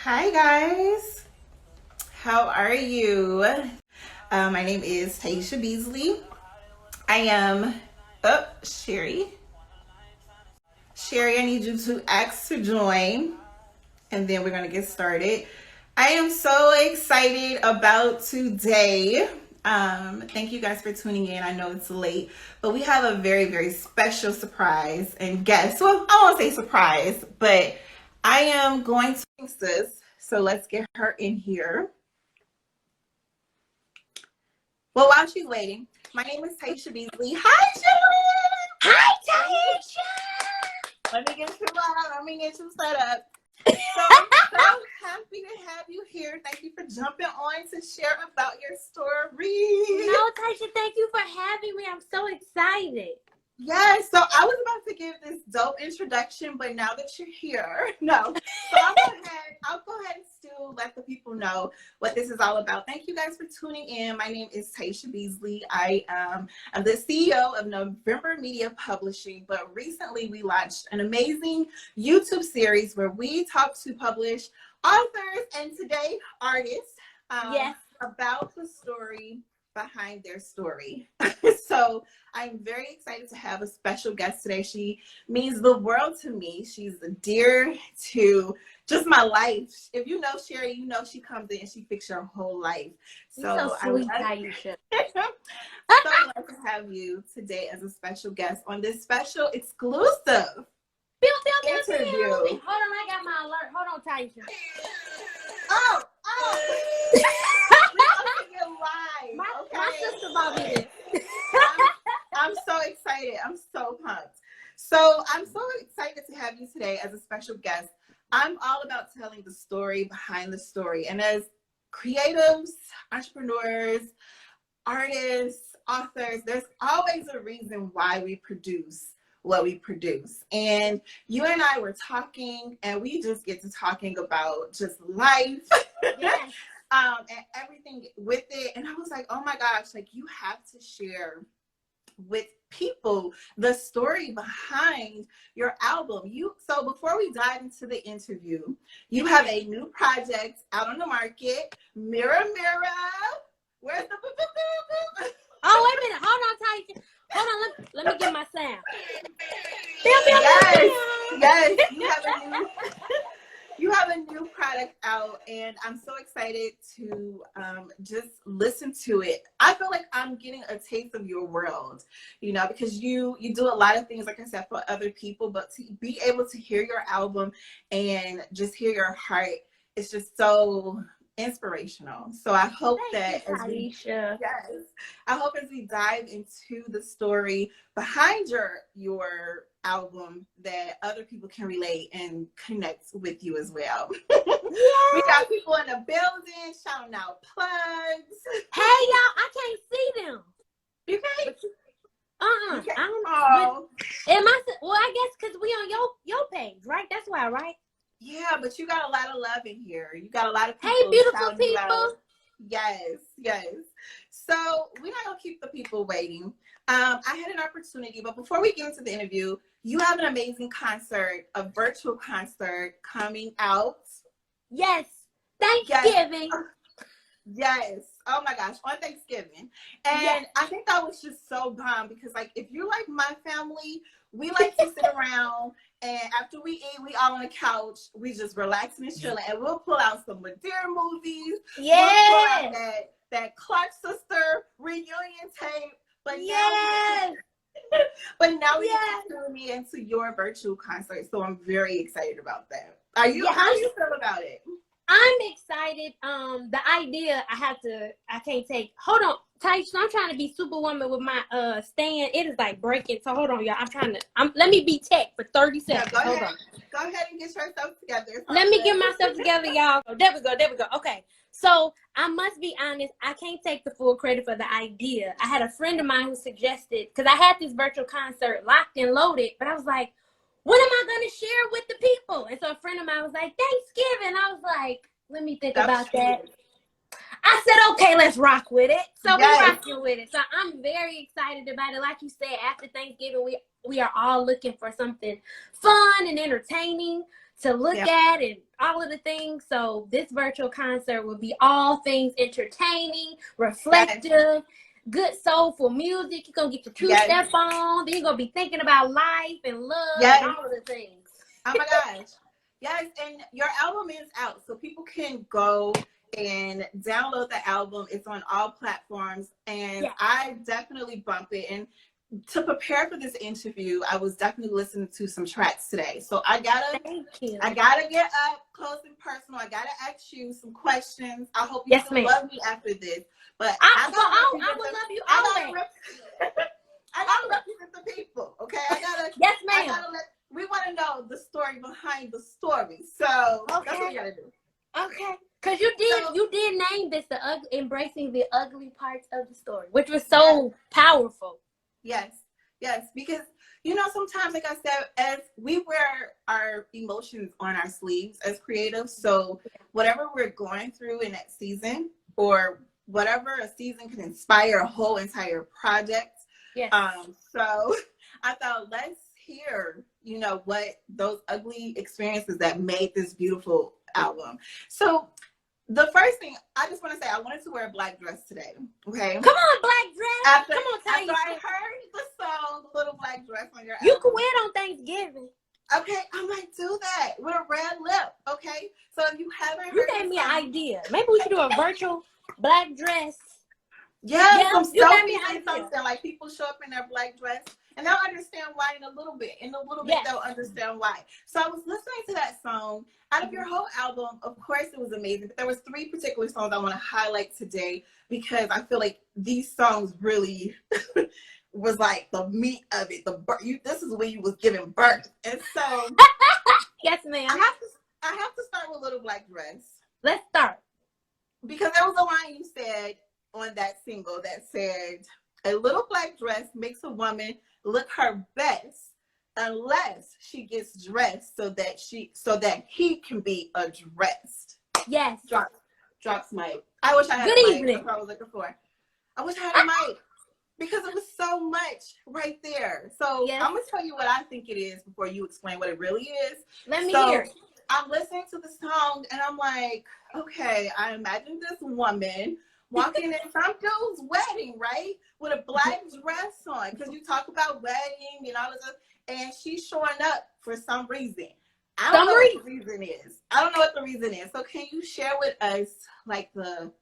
Hi guys, how are you? My name is Taisha Beasley. I am Sherry. Sherry, I need you to ask to join and then we're gonna get started. I am so excited about today. Thank you guys for tuning in. I know it's late, but we have a very, very special surprise and guest. Well, I won't say surprise, but I am going to sis. So let's get her in here. Well, while she's waiting, my name is Taisha Beasley. Hi, Sherry. Hi, Taisha. Let me get you set up. So I'm so happy to have you here. Thank you for jumping on to share about your story. No, Taisha, thank you for having me. I'm so excited. Yes, so I was about to give this dope introduction, but now that you're here, no. So I'll go ahead and still let the people know what this is all about. Thank you guys for tuning in. My name is Taisha Beasley. I'm the CEO of November Media Publishing, but recently we launched an amazing YouTube series where we talk to published authors and today artists about the story behind their story. So I'm very excited to have a special guest today. She means the world to me. She's dear to just my life. If you know Sherry, you know she comes in and she fixes your whole life. So sweet, Taisha. So glad to have you today as a special guest on this special exclusive interview. Hold on, I got my alert. Hold on, Taisha. Oh. Live. My sister bought me this. I'm so excited. I'm so pumped. So I'm so excited to have you today as a special guest. I'm all about telling the story behind the story. And as creatives, entrepreneurs, artists, authors, there's always a reason why we produce what we produce. And you and I were talking and we just get to talking about just life. Yes. And everything with it. And I was like, oh my gosh, like you have to share with people the story behind your album. So before we dive into the interview, you have a new project out on the market, Mirror Mirror. Where's the Oh, wait a minute. Hold on, Taisha. Hold on, let me get my sound. Yes, you have a new product out, and I'm so excited to just listen to it. I feel like I'm getting a taste of your world, because you do a lot of things, like I said, for other people, but to be able to hear your album and just hear your heart, it's just so inspirational. So I hope I hope as we dive into the story behind your album that other people can relate and connect with you as well. Yes. We got people in the building shouting out plugs. Hey y'all, I can't see them. You can't? I guess because we on your page, right? That's why, right? Yeah, but you got a lot of love in here. You got a lot of people. Hey, beautiful people. Yes. So we're not gonna keep the people waiting. I had an opportunity, but before we get into the interview, you have an amazing concert, a virtual concert coming out. Yes, Thanksgiving. Yes. Oh my gosh, on Thanksgiving. And yes. I think that was just so bomb because, like, if you're like my family, we like to sit around and after we eat, we all on the couch, we just relaxing and chilling, and we'll pull out some Madeira movies. Yeah. We'll pull out that Clark sister reunion tape. But now we get to tune me into your virtual concert, so I'm very excited about that. How do you feel about it? I'm excited. The idea I can't take. Hold on, Taisha, I'm trying to be superwoman with my stand. It is like breaking. So hold on, y'all. Let me be tech for 30 seconds. Yeah, go ahead and get yourself together. Let me get myself together, y'all. There we go. Okay. So I must be honest, I can't take the full credit for the idea. I had a friend of mine who suggested, because I had this virtual concert locked and loaded, but I was like, what am I going to share with the people? And so a friend of mine was like, Thanksgiving. I was like, let me think about that. I said, okay, let's rock with it. So we're rocking with it. So I'm very excited about it. Like you said, after Thanksgiving, we are all looking for something fun and entertaining to look at and all of the things. So this virtual concert will be all things entertaining, reflective, good soulful music. You're going to get your two-step on. Then you're going to be thinking about life and love and all of the things. Oh my gosh. Yes, and your album is out, so people can go and download the album. It's on all platforms, and I definitely bump it. And to prepare for this interview, I was definitely listening to some tracks today. So I gotta get up close and personal. I gotta ask you some questions. I hope you still love me after this. But I will love you always. I gotta represent the people, okay? Yes, ma'am. We want to know the story behind the story. So that's what we gotta do. Okay. Because you did name this embracing the ugly parts of the story, which was so powerful. Yes, because sometimes, like I said, as we wear our emotions on our sleeves as creatives, so whatever we're going through in that season, or whatever a season can inspire a whole entire project. Yes. So I thought, let's hear, what those ugly experiences that made this beautiful album. So the first thing I just want to say, I wanted to wear a black dress today. Okay. Come on, black dress. After I heard the song "Little Black Dress" on your album. You can wear it on Thanksgiving. Okay, I might do that with a red lip. Okay, so if you haven't heard, you gave me an idea. Maybe we should do a virtual black dress. Yeah, some selfies and something, like people show up in their black dress, and they'll understand why in a little bit. In a little bit, they'll understand why. So I was listening to that song. Out of your whole album, of course, it was amazing. But there was 3 particular songs I want to highlight today, because I feel like these songs really was like the meat of it. This is when you was giving birth, and so yes, ma'am. I have to start with "Little Black Dress." Let's start, because there was a line you said on that single that said, "A little black dress makes a woman look her best unless she gets dressed so that he can be addressed." Yes. Drops mic. I wish I had Good a mic. evening. That's what I was looking for. I wish I had a mic, because it was so much right there. So I'm gonna tell you what I think it is before you explain what it really is. Let me hear it. I'm listening to the song and I'm like, okay, I imagine this woman walking in some dude's wedding, right? With a black dress on, because you talk about wedding and all this stuff, and she's showing up for some reason. I don't know what the reason is. I don't know what the reason is. So can you share with us, like, the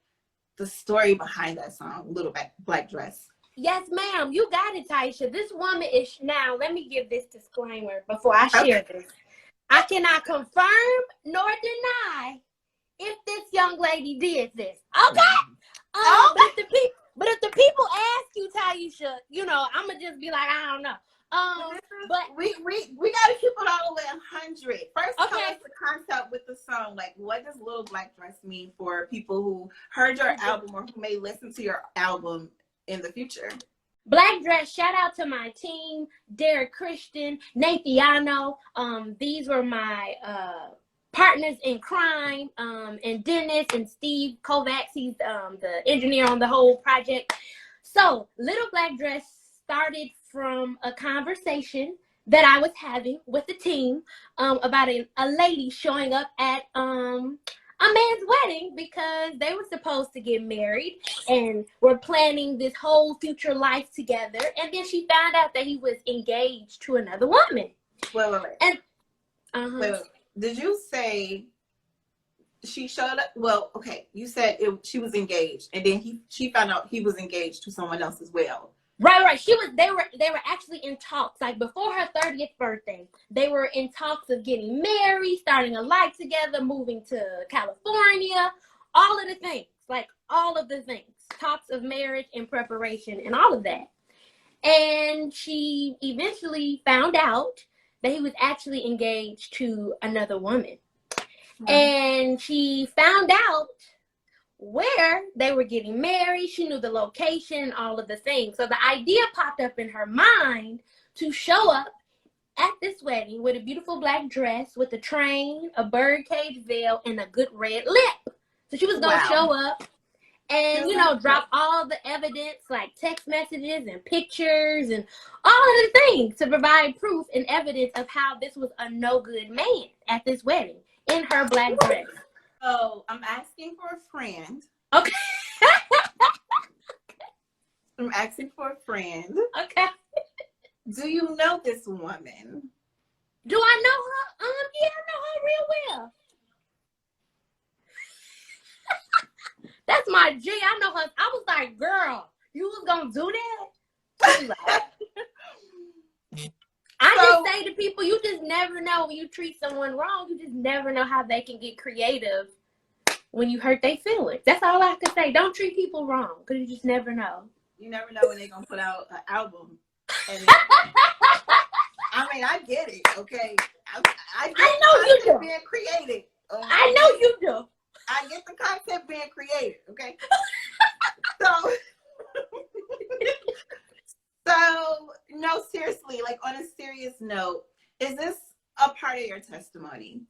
story behind that song, "Little Black Dress"? Yes, ma'am. You got it, Taisha. This woman is, now let me give this disclaimer before I share this. I cannot confirm nor deny if this young lady did this. Okay? But if the people ask you, Taisha, I'm going to just be like, I don't know. But we got to keep it all the way 100. First, tell us the concept with the song. Like, what does "Little Black Dress" mean for people who heard your album or who may listen to your album in the future? Black Dress, shout out to my team, Derek Christian, Nathiano. These were my partners in crime, and Dennis and Steve Kovacs. He's the engineer on the whole project. So Little Black Dress started from a conversation that I was having with the team about a lady showing up at a man's wedding, because they were supposed to get married and were planning this whole future life together. And then she found out that he was engaged to another woman. Wait. And wait. Did you say she showed up? Well, okay. You said she was engaged, and then she found out he was engaged to someone else as well. Right. They were actually in talks. Like, before her 30th birthday, they were in talks of getting married, starting a life together, moving to California, all of the things. Like, all of the things. Talks of marriage and preparation and all of that. And she eventually found out that he was actually engaged to another woman. Mm-hmm. And she found out where they were getting married. She knew the location, all of the things. So the idea popped up in her mind to show up at this wedding with a beautiful black dress, with a train, a birdcage veil, and a good red lip. So she was going to show up and You're like, drop all the evidence like text messages and pictures and all of the things to provide proof and evidence of how this was a no good man at this wedding in her black dress. so I'm asking for a friend. Okay. I'm asking for a friend. Okay. Do you know this woman? Do I know her? Yeah, I know her real well. That's my G. I know her. I was like, girl, you was gonna do that? She like, I just say to people, you just never know when you treat someone wrong. You just never know how they can get creative when you hurt their feelings. That's all I can say. Don't treat people wrong, because you just never know. You never know when they're gonna put out an album. And I mean, I get it, okay? I know you do. Being creative. I know you do. I get the concept being creative, okay? So, no, seriously, like on a serious note, is this a part of your testimony?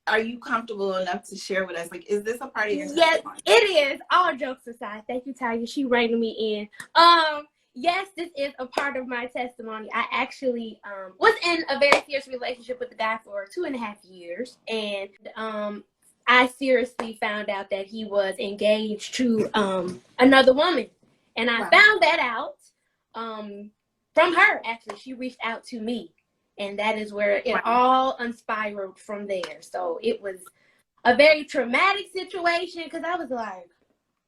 Are you comfortable enough to share with us? Like, is this a part of your testimony? Yes, it is. All jokes aside, thank you, Talia. She reining me in. Yes, this is a part of my testimony. I actually was in a very serious relationship with the guy for 2.5 years, and I seriously found out that he was engaged to another woman, and I found that out from her. Actually, she reached out to me, and that is where it all unspiraled from there. So it was a very traumatic situation, because I was like,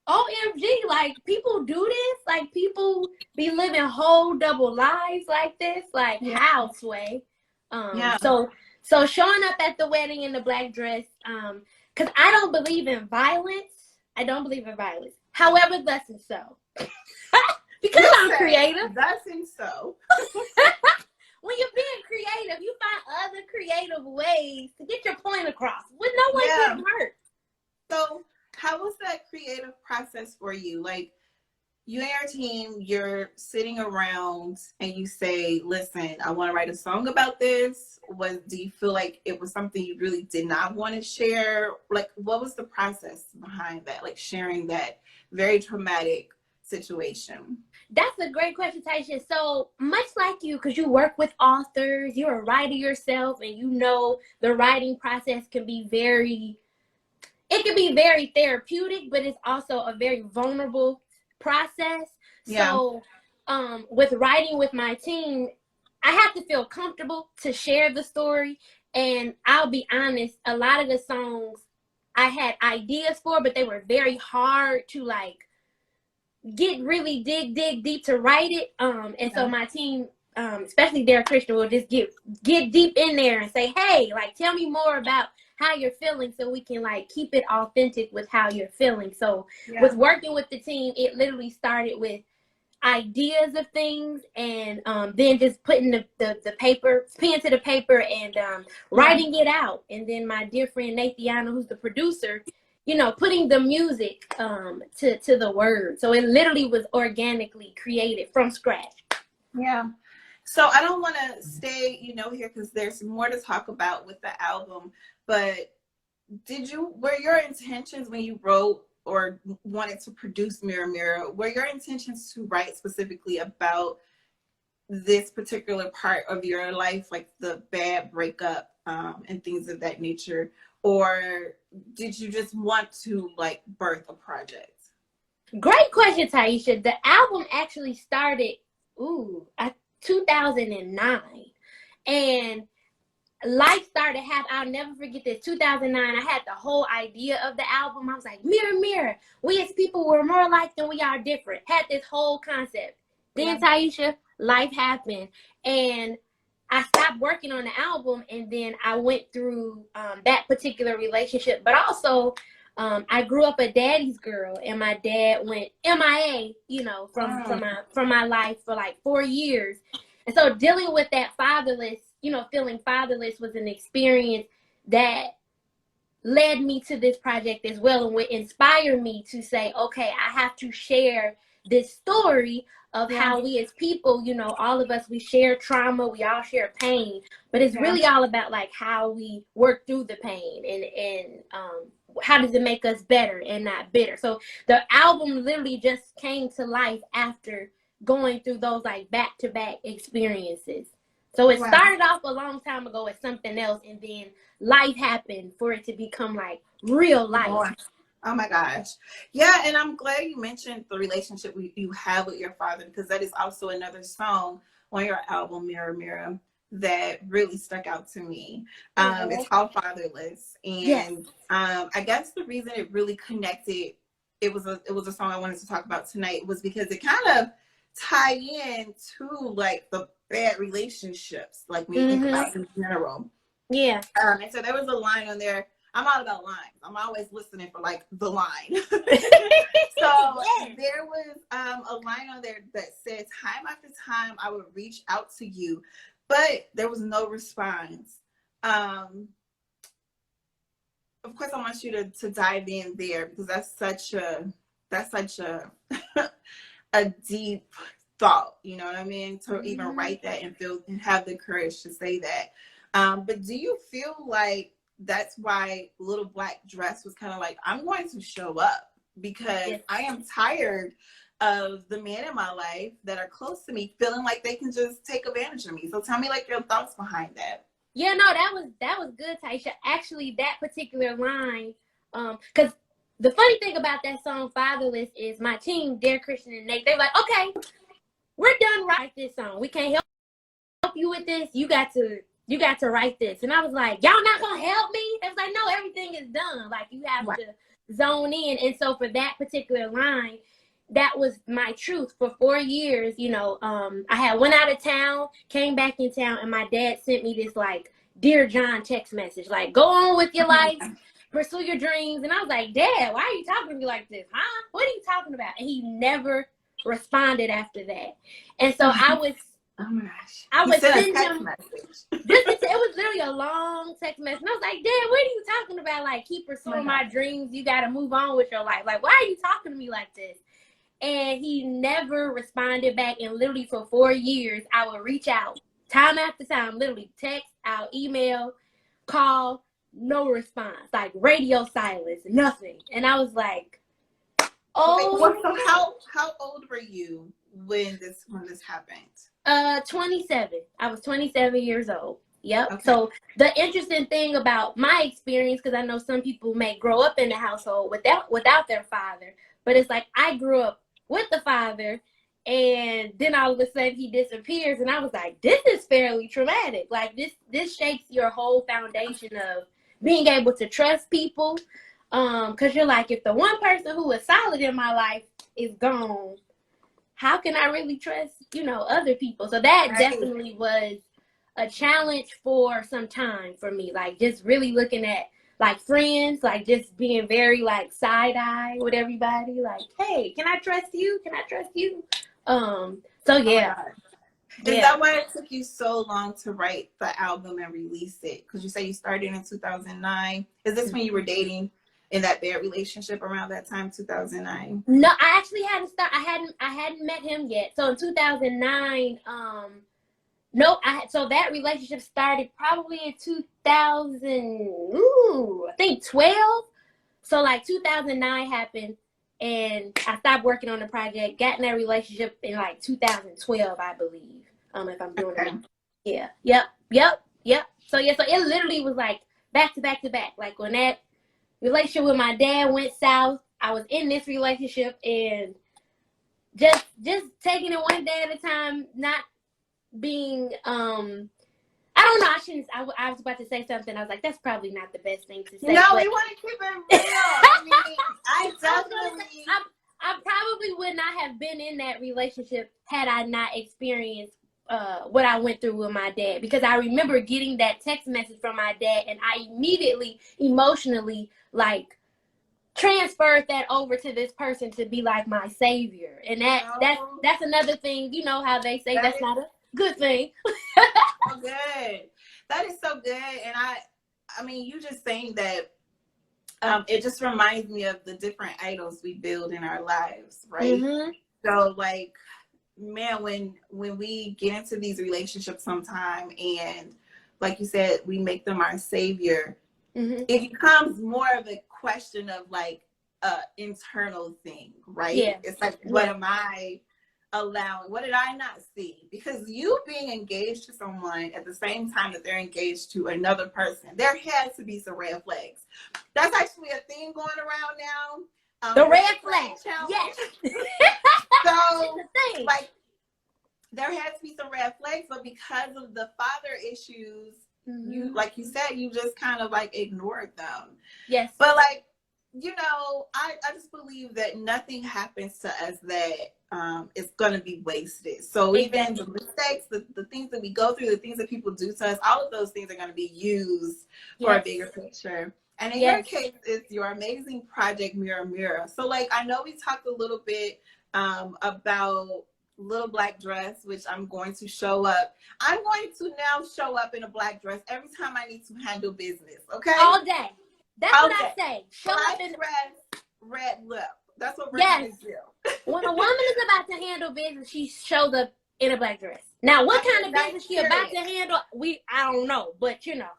OMG, like, people do this? Like, people be living whole double lives like this? Like, how, Sway? So showing up at the wedding in the black dress, because I don't believe in violence. However, thus and so. Because I'm creative. Thus and so. When you're being creative, you find other creative ways to get your point across with no one getting hurt. So how was that creative process for you? Like, you and your team, you're sitting around and you say, listen, I want to write a song about this. Do you feel like it was something you really did not want to share? Like, what was the process behind that? Like, sharing that very traumatic situation? That's a great question, Taisha. So much like you, because you work with authors, you're a writer yourself, and you know the writing process can be very therapeutic, but it's also a very vulnerable process. Yeah. So with writing with my team, I have to feel comfortable to share the story. And I'll be honest, a lot of the songs I had ideas for, but they were very hard to like dig deep to write it. And so my team, especially Derek Christian, will just get deep in there and say, hey, like, tell me more about how you're feeling, so we can like keep it authentic with how you're feeling. So with working with the team, it literally started with ideas of things, and then just putting the pen to the paper and writing it out. And then my dear friend Nathiana, who's the producer, putting the music to the word. So it literally was organically created from scratch. Yeah. So I don't want to stay, here, because there's more to talk about with the album. But were your intentions when you wrote or wanted to produce Mirror Mirror, were your intentions to write specifically about this particular part of your life, like the bad breakup and things of that nature? Or did you just want to like birth a project? Great question, Taisha. The album actually started, 2009. And life started happening. I'll never forget this. 2009, I had the whole idea of the album. I was like, mirror, mirror. We as people were more alike than we are different. Had this whole concept. Then, Taisha, life happened. And I stopped working on the album. And then I went through that particular relationship. But also, I grew up a daddy's girl. And my dad went MIA, from my life for like 4 years. And so dealing with that fatherless, feeling fatherless was an experience that led me to this project as well, and would inspire me to say, okay, I have to share this story of how we as people, all of us, we share trauma, we all share pain, but it's really all about like how we work through the pain and how does it make us better and not bitter? So the album literally just came to life after going through those like back-to-back experiences. So it started off a long time ago as something else, and then life happened for it to become like real life. Oh my gosh. Yeah, and I'm glad you mentioned the relationship you have with your father, because that is also another song on your album, Mirror Mirror, that really stuck out to me. It's called Fatherless. And I guess the reason it really connected, it was a song I wanted to talk about tonight, was because it kind of tie in to like the bad relationships, like when you think about in general. Yeah. And so there was a line on there. I'm all about lines. I'm always listening for like the line. So there was a line on there that said, time after time I would reach out to you, but there was no response. Of course I want you to dive in there, because that's such a a deep thought, you know what I mean, to even write that and feel and have the courage to say that. But do you feel like that's why Little Black Dress was kind of like, I'm going to show up because I am tired of the men in my life that are close to me feeling like they can just take advantage of me? So tell me like your thoughts behind that. Yeah, no, that was good, Taisha. Actually, that particular line, because the funny thing about that song Fatherless is my team, Dare Christian and Nate, they're like, okay, we're done writing this song. We can't help you with this. You got to write this. And I was like, y'all not gonna help me? They was like, no, everything is done. Like, you have to zone in. And so for that particular line, that was my truth. For 4 years, you know, I had went out of town, came back in town, and my dad sent me this like Dear John text message, like, go on with your life, pursue your dreams. And I was like, Dad, why are you talking to me like this? Huh? What are you talking about? And he never responded after that. And so I was I would send him it was literally a long text message. And I was like, Dad, what are you talking about? Like, keep pursuing my dreams. You got to move on with your life. Like, why are you talking to me like this? And he never responded back. And literally for 4 years, I would reach out time after time, literally text, out, email, call, no response. Like radio silence, nothing. And I was like, oh. Wait, so how old were you when this happened? 27. I was 27 years old. Yep. Okay. So the interesting thing about my experience, because I know some people may grow up in a household without their father, but it's like I grew up with the father, and then all of a sudden he disappears, and I was like, this is fairly traumatic. Like this shakes your whole foundation of being able to trust people, because you're like, if the one person who was solid in my life is gone, how can I really trust, you know, other people? So that definitely was a challenge for some time for me. Like, just really looking at, like, friends, like, just being very, like, side-eye with everybody. Like, hey, can I trust you? Can I trust you? So, yeah. Is that why it took you so long to write the album and release it? Because you say you started in 2009. Is this when you were dating in that bad relationship around that time, 2009? No, I actually hadn't started. I hadn't met him yet. So in 2009, no, so that relationship started probably in 2000. I think 12. So like 2009 happened, and I stopped working on the project. Got in that relationship in like 2012, I believe. If I'm doing it. Yeah. Yep. So yeah. So it literally was like back to back to back. Like when that relationship with my dad went south, I was in this relationship, and just taking it one day at a time, not being I don't know, I was about to say something. I was like, that's probably not the best thing to say. No, we want to keep it real. I probably would not have been in that relationship had I not experienced what I went through with my dad, because I remember getting that text message from my dad, and I immediately emotionally like transferred that over to this person to be like my savior. And that's another thing, you know how they say that's not a good thing. So good. That is so good. And I mean, you just saying that, it just reminds me of the different idols we build in our lives, right? Mm-hmm. So like, man, when we get into these relationships sometime, and like you said, we make them our savior, mm-hmm. It becomes more of a question of like internal thing, right? Yeah. It's like, what am I allowing? What did I not see? Because you being engaged to someone at the same time that they're engaged to another person, there has to be some red flags. That's actually a thing going around now. The red flag challenge. Yes. So thing. like there has to be some red flags, but because of the father issues, you, like you said, you just kind of like ignored them. Yes. But like, you know, I just believe that nothing happens to us that is going to be wasted. So even the mistakes, the things that we go through, the things that people do to us, all of those things are going to be used for a bigger picture. And in your case, it's your amazing project, Mirror Mirror. So like, I know we talked a little bit about Little Black Dress, which I'm going to show up. I'm going to now show up in a black dress every time I need to handle business. Okay, all day. That's what I say. Show black up in dress, red lip. That's what we're going to do. When a woman is about to handle business, she shows up in a black dress. Now, what kind of business she about to handle? I don't know, but you know.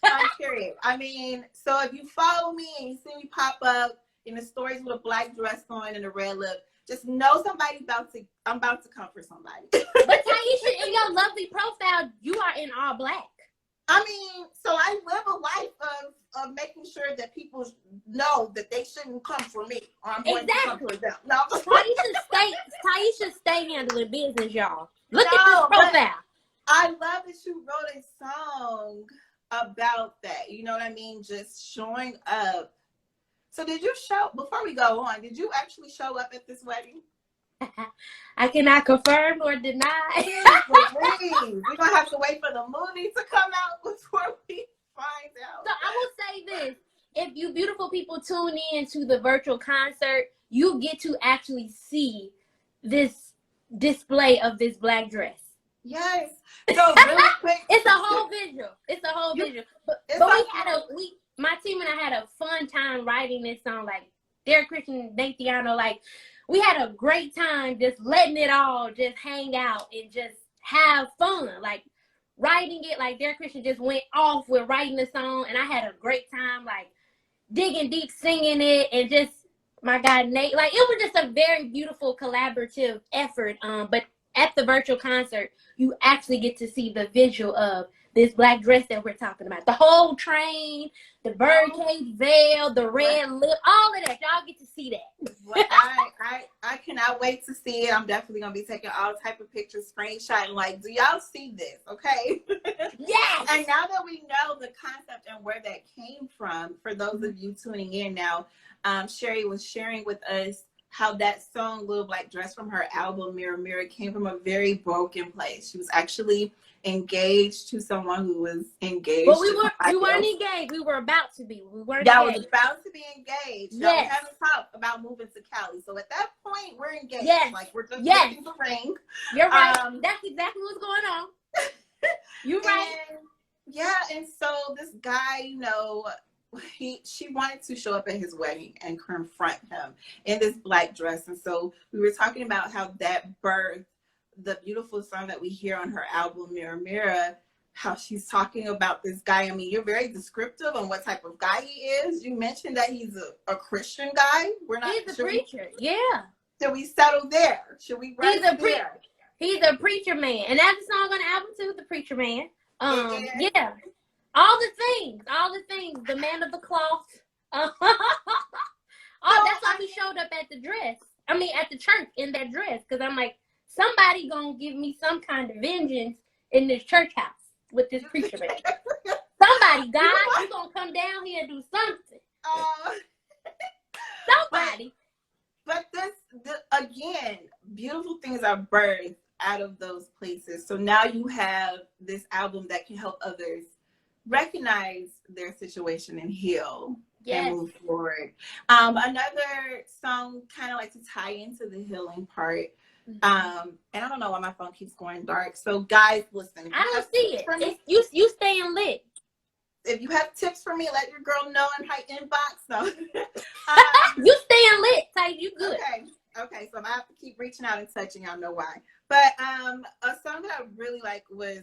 I'm curious. I mean, so if you follow me and you see me pop up in the stories with a black dress on and a red lip, just know I'm about to come for somebody. But Taisha, in your lovely profile, you are in all black. I mean, so I live a life of making sure that people know that they shouldn't come for me, or I'm going to come for them. No. Taisha stay handling business, y'all. Look at this profile. I love that you wrote a song about that. You know what I mean? Just showing up. So before we go on, did you actually show up at this wedding? I cannot confirm or deny. Please. We're going to have to wait for the movie to come out before we find out. So I will say this. If you beautiful people tune in to the virtual concert, you get to actually see this display of this black dress. Yes. So really quick. It's a whole visual. It's a whole visual. But my team and I had a fun time writing this song. Like Derek Christian, Nathiano, like we had a great time just letting it all just hang out and just have fun. Like writing it, like Derek Christian just went off with writing the song, and I had a great time like digging deep, singing it, and just my guy Nate. Like it was just a very beautiful collaborative effort. But at the virtual concert, you actually get to see the visual of this black dress that we're talking about. The whole train, the birdcage veil, the red lip, all of that. Y'all get to see that. Well, I cannot wait to see it. I'm definitely going to be taking all type of pictures, screenshotting. Like, do y'all see this? Okay. Yes. And now that we know the concept and where that came from, for those of you tuning in now, Sherry was sharing with us how that song Little Black Dress from her album Mirror Mirror came from a very broken place. She was actually engaged to someone who was engaged. But we weren't engaged. We were about to be. We weren't Y'all engaged. was about to be engaged. Y'all were having talk about moving to Cali. So at that point, we're engaged. Yes. Like we're just getting the ring. You're right. That's exactly what's going on. You're right. And so this guy, you know, she wanted to show up at his wedding and confront him in this black dress. And so we were talking about how that birthed the beautiful song that we hear on her album Mirror Mirror, how she's talking about this guy. I mean, you're very descriptive on what type of guy he is. You mentioned that he's a Christian guy. He's a preacher. Should we settle there? Should we He's a preacher man. And that's the song on the album too, The Preacher Man. Yeah. All the things. The man of the cloth. That's why we showed up at at the church in that dress. Because I'm like, somebody gonna give me some kind of vengeance in this church house with this preacher man. Somebody, God, you gonna come down here and do something. Somebody. But again, beautiful things are birthed out of those places. So now you have this album that can help others recognize their situation and heal and move forward. Another song kind of like to tie into the healing part. And I don't know why my phone keeps going dark. So guys, listen. I don't see it. You staying lit. If you have tips for me, let your girl know in her inbox. So you staying lit, Ty. You good. Okay, so I have to keep reaching out and touching. Y'all know why. But a song that I really like was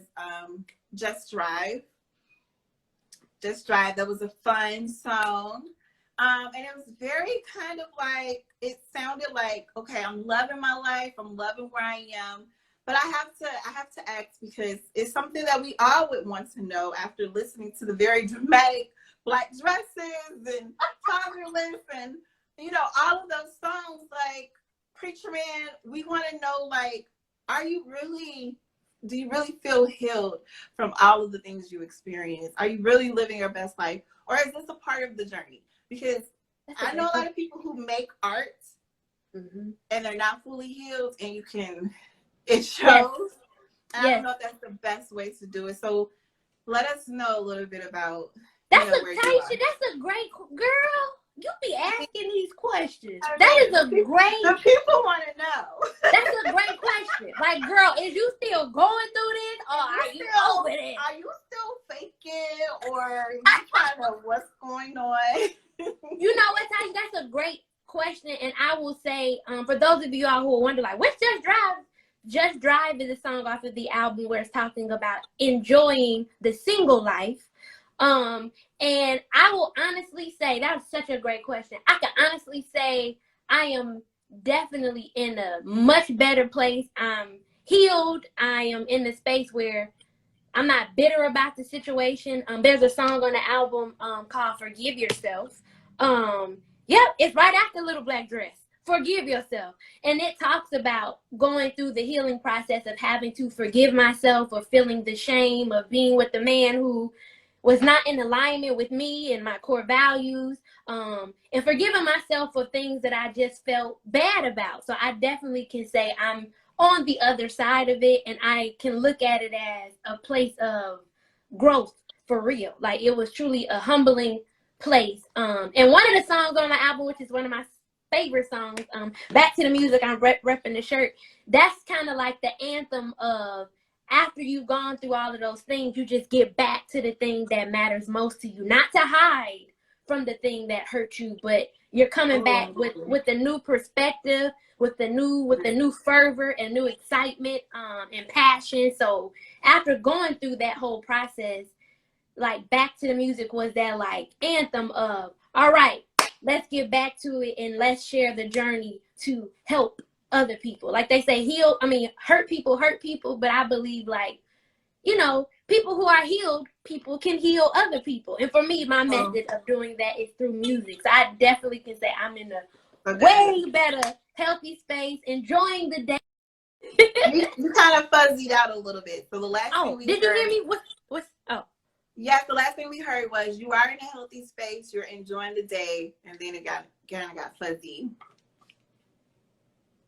Just Drive. Just Drive. That was a fun song. And it was very kind of like, it sounded like, okay, I'm loving my life, I'm loving where I am. But I have to ask, because it's something that we all would want to know after listening to the very dramatic Black Dresses and Fatherless and, you know, all of those songs. Like, Preacher Man, we want to know, like, do you really feel healed from all of the things you experience? Are you really living your best life? Or is this a part of the journey? Because I know a lot of people who make art and they're not fully healed, and it shows. Yes. And I don't know if that's the best way to do it. So let us know a little bit about where you are. That's a great girl. You be asking these questions. That is a great. The people want to know. That's a great question. Like, girl, is you still going through this, or are you over it? Are you still faking, or you kind of what's going on? You know what, Taisha? That's a great question, and I will say, for those of you all who wonder, like, what's Just Drive? Just Drive is a song off of the album where it's talking about enjoying the single life. And I will honestly say, that was such a great question. I can honestly say I am definitely in a much better place. I'm healed. I am in the space where I'm not bitter about the situation. There's a song on the album called Forgive Yourself. Yep, it's right after Little Black Dress. Forgive yourself. And it talks about going through the healing process of having to forgive myself, or feeling the shame of being with the man who was not in alignment with me and my core values, and forgiving myself for things that I just felt bad about. So I definitely can say I'm on the other side of it, and I can look at it as a place of growth for real. Like, it was truly a humbling place. And one of the songs on my album, which is one of my favorite songs, Back to the Music, I'm repping the shirt. That's kind of like the anthem of, after you've gone through all of those things, you just get back to the thing that matters most to you. Not to hide from the thing that hurt you, but you're coming back with a new perspective, with the new fervor and new excitement, and passion. So after going through that whole process, like, Back to the Music was that, like, anthem of, all right, let's get back to it and let's share the journey to help other people. Like they say, hurt people, but I believe, like, you know, people who are healed, people can heal other people. And for me, my method of doing that is through music. So I definitely can say I'm in a way better, healthy space, enjoying the day. You kind of fuzzied out a little bit. So the last thing we did heard, you hear me? What's Yes, the last thing we heard was you are in a healthy space, you're enjoying the day, and then it kind of got fuzzy.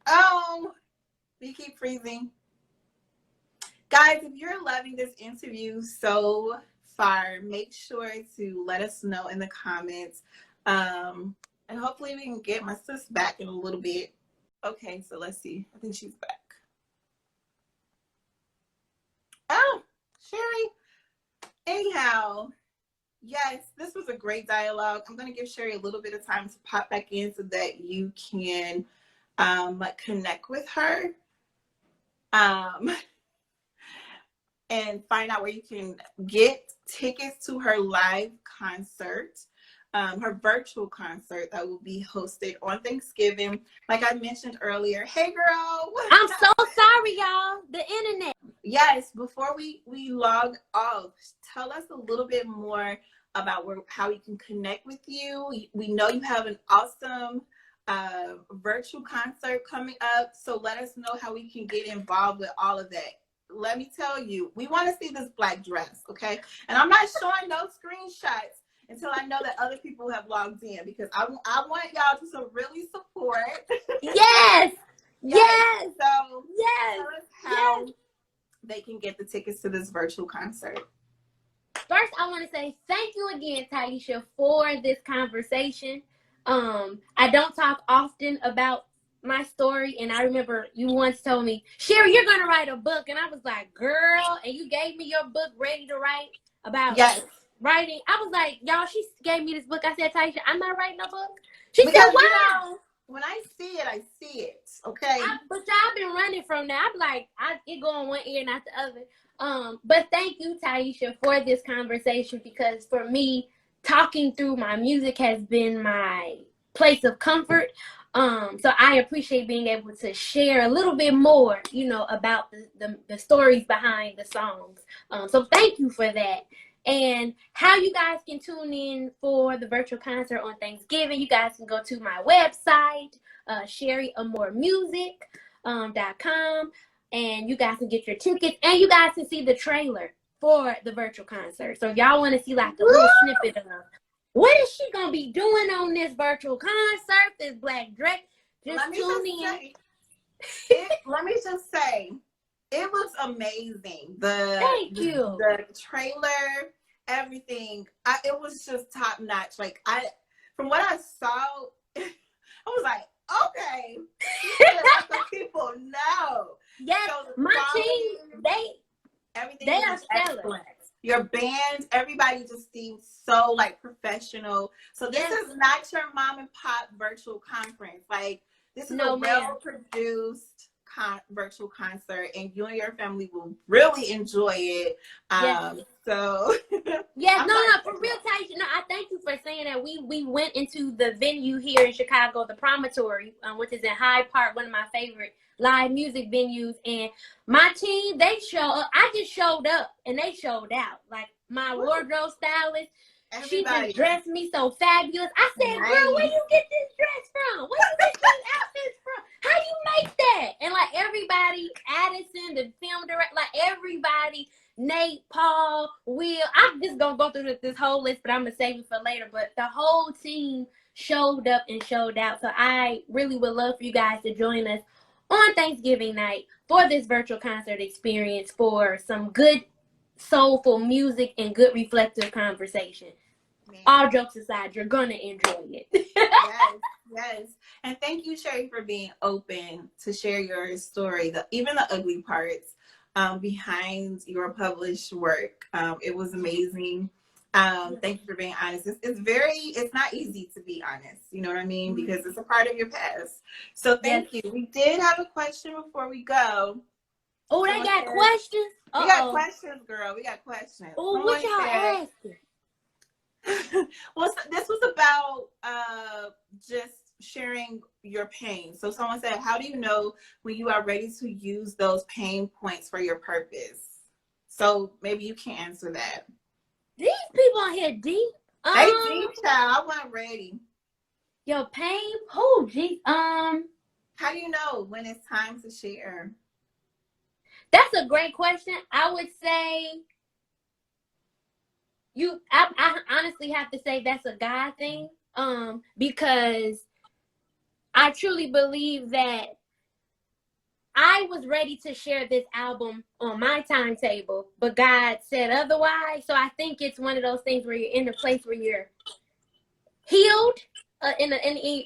Oh, we keep freezing. Guys, if you're loving this interview so far, make sure to let us know in the comments. And hopefully we can get my sis back in a little bit. Okay, so let's see. I think she's back. Oh, Sherry. Anyhow, yes, this was a great dialogue. I'm going to give Sherry a little bit of time to pop back in so that you can connect with her and find out where you can get tickets to her live concert, her virtual concert that will be hosted on Thanksgiving. Like I mentioned earlier. Hey, girl. I'm so sorry, y'all. The internet. Yes, before we log off, tell us a little bit more about how we can connect with you. We know you have an awesome virtual concert coming up, so let us know how we can get involved with all of that. Let me tell you, we want to see this black dress, okay? And I'm not showing no screenshots until I know that other people have logged in, because I want y'all to really support. Yes. Yes. So yes. Tell us how they can get the tickets to this virtual concert. First, I want to say thank you again, Taisha, for this conversation. I don't talk often about my story, and I remember you once told me, Sherry, you're gonna write a book, and I was like, girl, and you gave me your book ready to write about writing. I was like, y'all, she gave me this book. I said, Taisha, I'm not writing a book. She said, wow. You know, when I see it, okay? But y'all been running from that. I'm like, it go on one ear, not the other. But thank you, Taisha, for this conversation, because for me, talking through my music has been my place of comfort. So I appreciate being able to share a little bit more, you know, about the stories behind the songs. So thank you for that. And how you guys can tune in for the virtual concert on Thanksgiving, you guys can go to my website, sherryamourmusic.com, and you guys can get your tickets, and you guys can see the trailer for the virtual concert. So if y'all want to see like a little snippet of what is she gonna be doing on this virtual concert, this black dress, just tune in. Let me just say, it looks amazing. Thank you. The trailer, everything. It was just top notch. Like from what I saw, I was like, okay, let the people know. Yes, so my team, they are stellar. Your band, everybody just seems so like professional. So this is not your mom and pop virtual conference. Like this is a well-produced virtual concert, and you and your family will really enjoy it. So yes, for real, Taisha. No, I thank you for saying that. We went into the venue here in Chicago, the Promontory, which is in Hyde Park, one of my favorite live music venues, and my team, they show up. I just showed up and they showed out. Like my wardrobe stylist, she just dressed me so fabulous. I said, girl, where you get this dress from? Where you get these outfits from? How you make that? And like everybody, Addison, the film director, like everybody, Nate, Paul, Will, I'm just gonna go through this whole list, but I'm gonna save it for later. But the whole team showed up and showed out. So I really would love for you guys to join us on Thanksgiving night for this virtual concert experience, for some good soulful music and good reflective conversation. Man. All jokes aside, you're gonna enjoy it. Yes. And thank you, Sherry, for being open to share your story, even the ugly parts behind your published work. It was amazing. Thank you for being honest. It's not easy to be honest, you know what I mean? Because it's a part of your past. So thank you. We did have a question before we go. Oh, they got questions? We got questions, girl. We got questions. Oh, what y'all asking? Well, this was about just sharing your pain. So someone said, how do you know when you are ready to use those pain points for your purpose? So maybe you can answer that. These people on here deep. They deep, child. I wasn't ready. Your pain? Oh, geez. How do you know when it's time to share? That's a great question. I would say I honestly have to say that's a God thing. Because I truly believe that I was ready to share this album on my timetable, but God said otherwise. So I think it's one of those things where you're in a place where you're healed,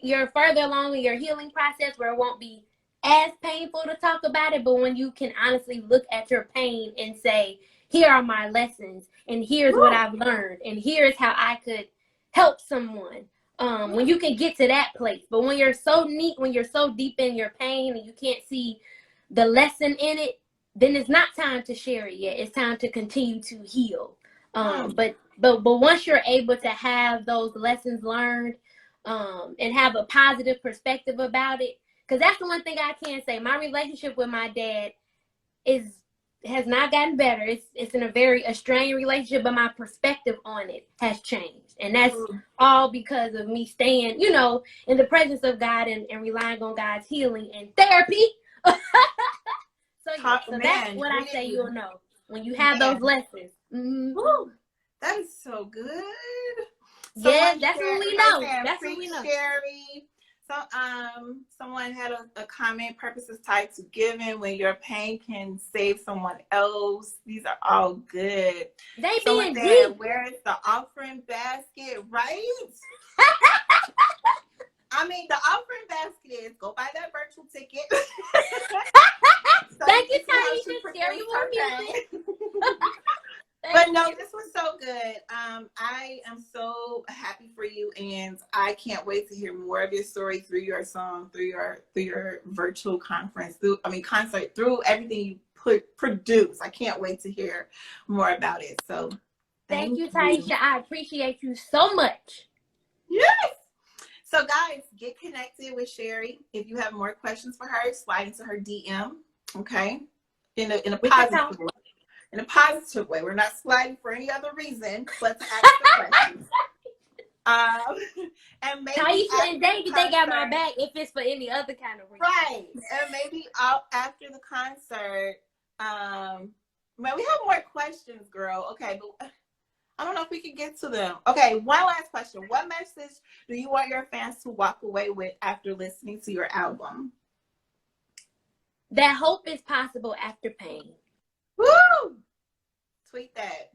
you're further along in your healing process, where it won't be as painful to talk about it, but when you can honestly look at your pain and say, here are my lessons, and here's what I've learned, and here's how I could help someone. When you can get to that place. But when you're so deep in your pain and you can't see the lesson in it, then it's not time to share it yet. It's time to continue to heal. But once you're able to have those lessons learned, and have a positive perspective about it, because that's the one thing I can say. My relationship with my dad has not gotten better. It's in a very strained relationship, but my perspective on it has changed. And that's all because of me staying, in the presence of God and relying on God's healing and therapy. So that's what I say you'll know when you have those lessons. Mm-hmm. That is so good. Yes, that's when we know. That's when we know. Sherry. So, someone had a comment, purpose is tied to giving, when your pain can save someone else. These are all good. They being deep. Where is the offering basket, right? I mean, the offering basket is go buy that virtual ticket. Thank you, Taisha. Share your music. But no, this was so good. I am so happy for you, and I can't wait to hear more of your story through your song, through your virtual conference, concert, through everything you produce. I can't wait to hear more about it. So Thank you, Taisha. I appreciate you so much. Yes. So guys, get connected with Sherry. If you have more questions for her, slide into her DM. Okay. In a positive way. In a positive way. We're not sliding for any other reason but to ask the questions. And maybe Taisha and David, they got my back if it's for any other kind of reason. Right. And maybe after the concert, man, we have more questions, girl. Okay, but I don't know if we can get to them. Okay, one last question. What message do you want your fans to walk away with after listening to your album? That hope is possible after pain. Woo! Tweet that.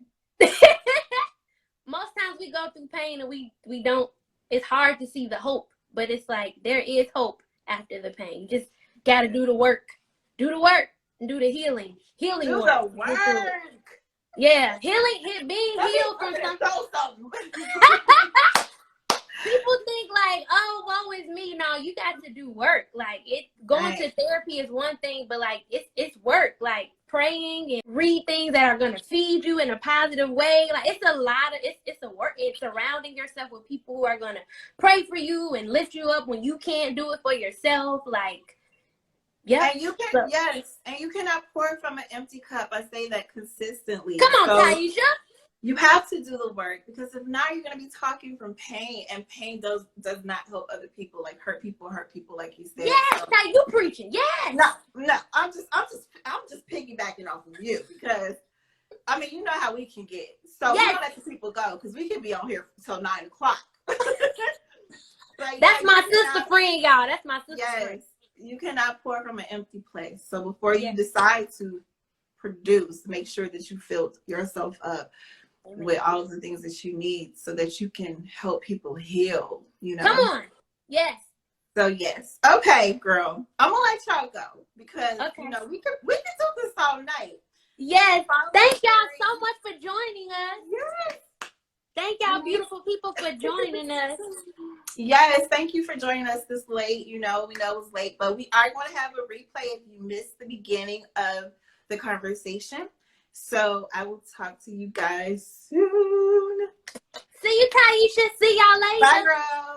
Most times we go through pain and we don't, it's hard to see the hope, but it's like there is hope after the pain. You just got to do the work. Do the work and do the healing. Healing do work. The work. Yeah, healing, being healed from something. People think like, oh, woe is me. No, you got to do work. Like going to therapy is one thing, but like it's work. Like praying and read things that are gonna feed you in a positive way. Like it's a lot of it's a work. It's surrounding yourself with people who are gonna pray for you and lift you up when you can't do it for yourself. Like yeah. And you can and you cannot pour from an empty cup. I say that consistently. Come on, Taisha. You have to do the work, because if not, you're gonna be talking from pain, and pain does not help other people. Like hurt people, like you said. Yes, so. Now you preaching. Yes. No. I'm just piggybacking off of you, because I mean, you know how we can get. So yes. We don't let the people go, because we can be on here until 9 o'clock. That's my sister friend, y'all. That's my sister friend. You cannot pour from an empty place. So before you decide to produce, make sure that you fill yourself up with all of the things that you need, so that you can help people heal, you know. Come on. Yes. So yes. Okay, girl. I'm gonna let y'all go, because you know we can do this all night. Yes. Thank y'all so much for joining us. Yes. Thank y'all beautiful people for joining us. Yes, thank you for joining us this late. You know, we know it was late, but we are going to have a replay if you missed the beginning of the conversation. So I will talk to you guys soon. See you, Taisha. See y'all later. Bye, girl.